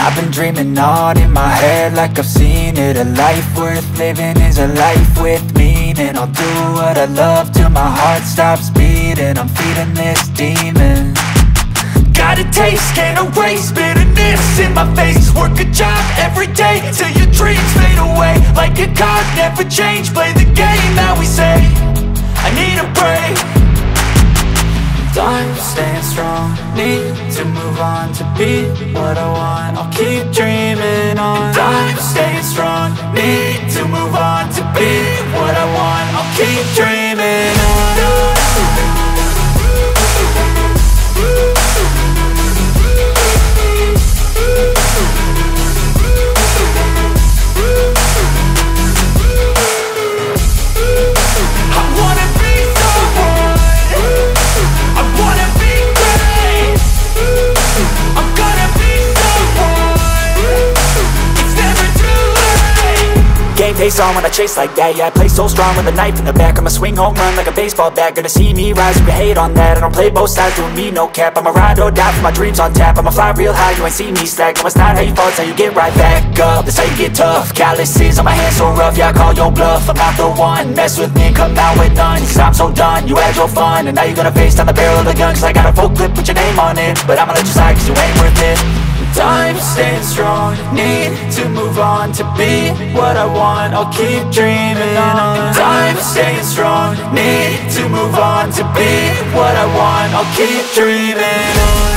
I've been dreaming on in my head like I've seen it. A life worth living is a life with meaning. I'll do what I love till my heart stops beating. I'm feeding this demon. Got a taste, can't erase bitterness in my face. Work a job every day till your dreams fade away. Like a card, never change, play the game that we say. I need a break. I'm staying strong, need to move on to be what I want. I'll keep dreaming on. I'm staying strong, need to move on to be what I want. I'll keep dreaming on. Game face on when I chase like that. Yeah, I play so strong with a knife in the back. I'ma swing home run like a baseball bat. Gonna see me rise, you can hate on that. I don't play both sides, doing me no cap. I'ma ride or die for my dreams on tap. I'ma fly real high, you ain't see me slack. No, it's not how you fall, it's how you get right back up. That's how you get tough. Calluses on my hands so rough, yeah, I call your bluff. I'm not the one, mess with me and come out with none. Cause I'm so done, you had your fun. And now you're gonna face down the barrel of the gun. Cause I got a full clip, put your name on it. But I'ma let you slide cause you ain't worth it. I'm staying strong, need to move on to be what I want. I'll keep dreaming on. I'm staying strong, need to move on to be what I want. I'll keep dreaming on.